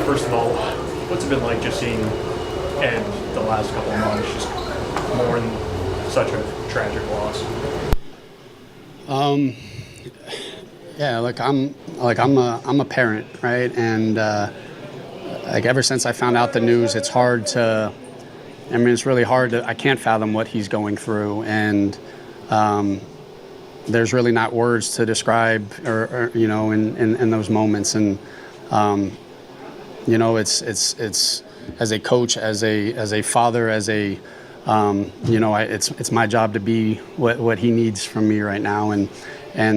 First of all, what's it been like just seeing Ed the last couple of months just mourn such a tragic loss? Yeah, I'm a parent, right? And ever since I found out the news, it's hard to. I mean, it's really hard to. I can't fathom what he's going through, and there's really not words to describe, or in those moments. And it's as a coach, as a father, it's my job to be what he needs from me right now, and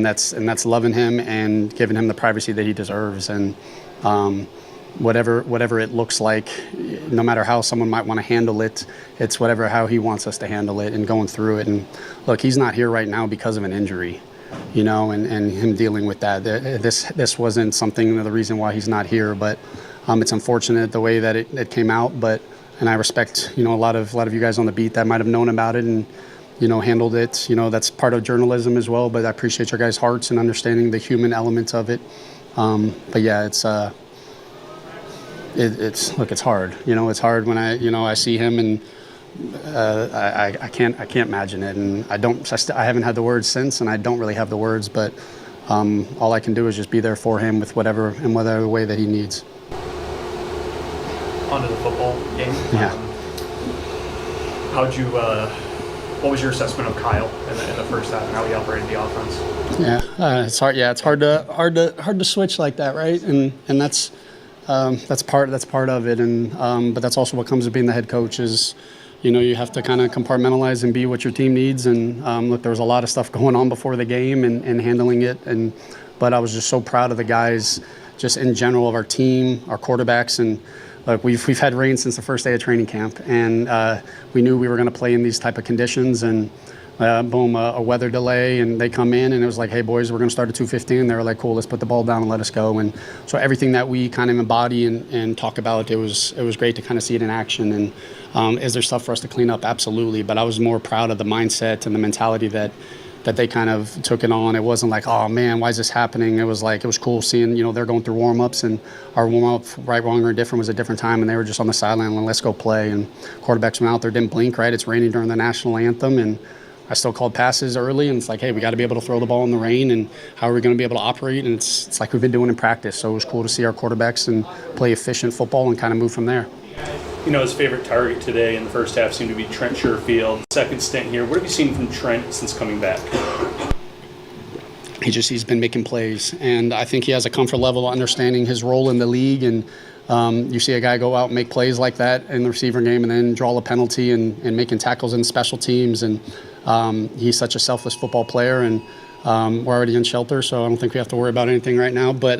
that's loving him and giving him the privacy that he deserves, and whatever it looks like, no matter how someone might want to handle it, it's how he wants us to handle it and going through it. And look, he's not here right now because of an injury, and him dealing with that. This wasn't something, the reason why he's not here, but it's unfortunate the way that it came out, and I respect, a lot of you guys on the beat that might have known about it and, handled it. That's part of journalism as well, but I appreciate your guys' hearts and understanding the human element of it. But yeah, it's hard. It's hard when I see him, and I can't imagine it, and I haven't had the words since, and I don't really have the words, but all I can do is just be there for him with whatever way that he needs. Onto the football game. Yeah. What was your assessment of Kyle in the first half and how he operated the offense? Yeah, it's hard. Yeah, it's hard to switch like that, right? And that's part of it. And but that's also what comes with being the head coach is, you have to kind of compartmentalize and be what your team needs. And look, there was a lot of stuff going on before the game and handling it. But I was just so proud of the guys, just in general, of our team, our quarterbacks, and. Look, we've had rain since the first day of training camp, and we knew we were going to play in these type of conditions, and boom, a weather delay, and they come in, and it was like, hey, boys, we're going to start at 2:15, and they were like, cool, let's put the ball down and let us go. And so everything that we kind of embody and talk about, it was great to kind of see it in action. And is there stuff for us to clean up? Absolutely, but I was more proud of the mindset and the mentality that they kind of took it on. It wasn't like, oh man, why is this happening? It was cool seeing, they're going through warm-ups, and our warm-up, right, wrong, or indifferent, was a different time, and they were just on the sideline and let's go play. And quarterbacks went out there, didn't blink, right? It's raining during the national anthem, and I still called passes early, and it's like, hey, we got to be able to throw the ball in the rain, and how are we going to be able to operate? And it's like we've been doing in practice. So it was cool to see our quarterbacks and play efficient football and kind of move from there. His favorite target today in the first half seemed to be Trent Sherfield. Second stint here. What have you seen from Trent since coming back? He's been making plays, and I think he has a comfort level of understanding his role in the league. And you see a guy go out and make plays like that in the receiver game, and then draw a penalty and making tackles in special teams. And he's such a selfless football player, and we're already in shelter, so I don't think we have to worry about anything right now. But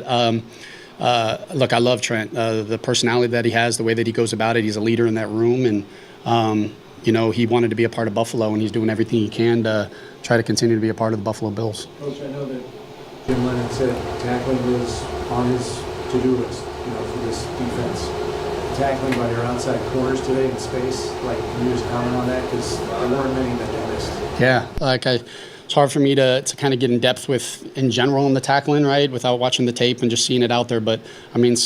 look, I love Trent, the personality that he has, the way that he goes about it. He's a leader in that room, and he wanted to be a part of Buffalo, and he's doing everything he can to try to continue to be a part of the Buffalo Bills. Coach, I know that Jim Lennon said tackling was on his to-do list, for this defense. Tackling by your outside corners today in space, can you just comment on that? Because there weren't many that they missed. Yeah, it's hard for me to kind of get in depth with in general in the tackling, right, without watching the tape and just seeing it out there. But I mean,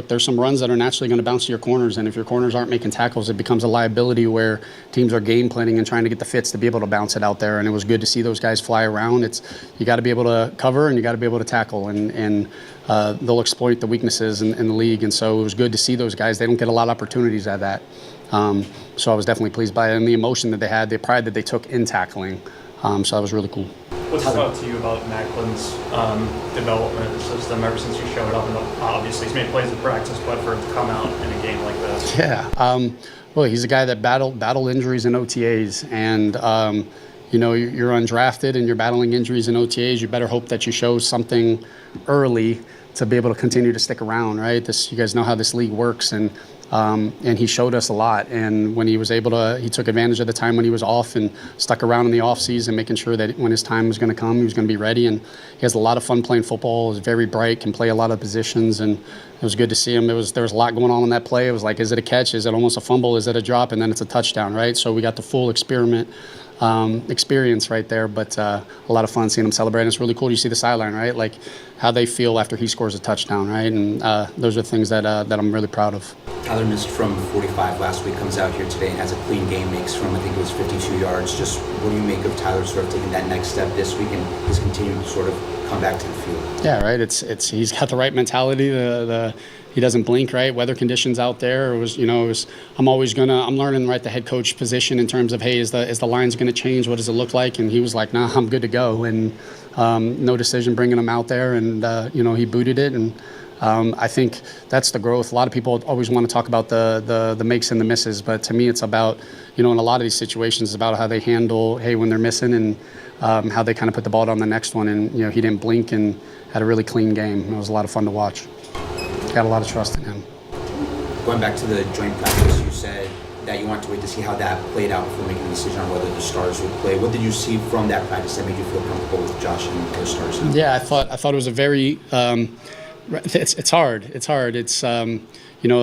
there's some runs that are naturally going to bounce to your corners, and if your corners aren't making tackles, it becomes a liability where teams are game planning and trying to get the fits to be able to bounce it out there. And it was good to see those guys fly around. You got to be able to cover, and you got to be able to tackle, and they'll exploit the weaknesses in the league. And so it was good to see those guys. They don't get a lot of opportunities at that. So I was definitely pleased by it, and the emotion that they had, the pride that they took in tackling. So that was really cool. What's it about to you about Macklin's development system ever since you showed up? And obviously he's made plays in practice, but for it to come out in a game like this. Yeah. Well, he's a guy that battled injuries in OTAs, and you're undrafted and you're battling injuries in OTAs. You better hope that you show something early to be able to continue to stick around, right? You guys know how this league works, and he showed us a lot. And when he was able to, he took advantage of the time when he was off and stuck around in the off season, making sure that when his time was going to come, he was going to be ready. And he has a lot of fun playing football. He's very bright, can play a lot of positions, and it was good to see him. There was a lot going on in that play. It was like, is it a catch? Is it almost a fumble? Is it a drop? And then it's a touchdown, right? So we got the full experience right there, but a lot of fun seeing them celebrate. And it's really cool. You see the sideline, right? Like how they feel after he scores a touchdown, right? And those are things that I'm really proud of. Tyler missed from 45 last week, comes out here today and has a clean game, makes from, I think it was 52 yards. Just what do you make of Tyler sort of taking that next step this week and his continued sort of come back to the field? Yeah, right. He's got the right mentality. He doesn't blink, right? Weather conditions out there. I'm learning, right, the head coach position in terms of, hey, is the lines going to change? What does it look like? And he was like, nah, I'm good to go. And no decision bringing him out there. And, he booted it. And I think that's the growth. A lot of people always want to talk about the makes and the misses. But to me, it's about, in a lot of these situations, it's about how they handle, hey, when they're missing and how they kind of put the ball down the next one. And, he didn't blink and had a really clean game. It was a lot of fun to watch. Got a lot of trust in him. Going back to the joint practice, you said that you wanted to wait to see how that played out before making a decision on whether the stars would play. What did you see from that practice that made you feel comfortable with Josh and the stars? Yeah, I thought it was a very it's hard. It's hard. It's I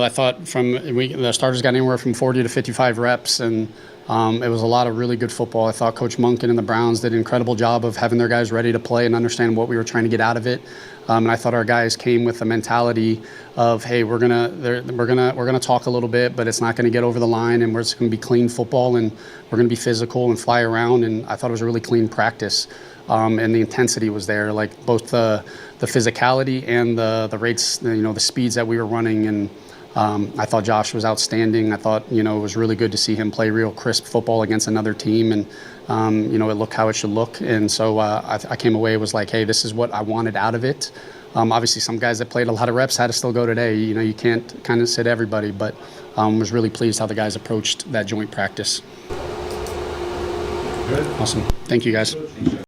thought the starters got anywhere from 40 to 55 reps, and it was a lot of really good football. I thought Coach Monken and the Browns did an incredible job of having their guys ready to play and understand what we were trying to get out of it. And I thought our guys came with the mentality of, hey, we're gonna talk a little bit, but it's not gonna get over the line, and it's gonna be clean football, and we're gonna be physical and fly around. And I thought it was a really clean practice, and the intensity was there, like both the physicality and the rates, the speeds that we were running. And I thought Josh was outstanding. I thought, it was really good to see him play real crisp football against another team, and it looked how it should look. And so I came away, was like, hey, this is what I wanted out of it. Obviously, some guys that played a lot of reps had to still go today. You can't kind of sit everybody, but was really pleased how the guys approached that joint practice. Good. Awesome. Thank you, guys.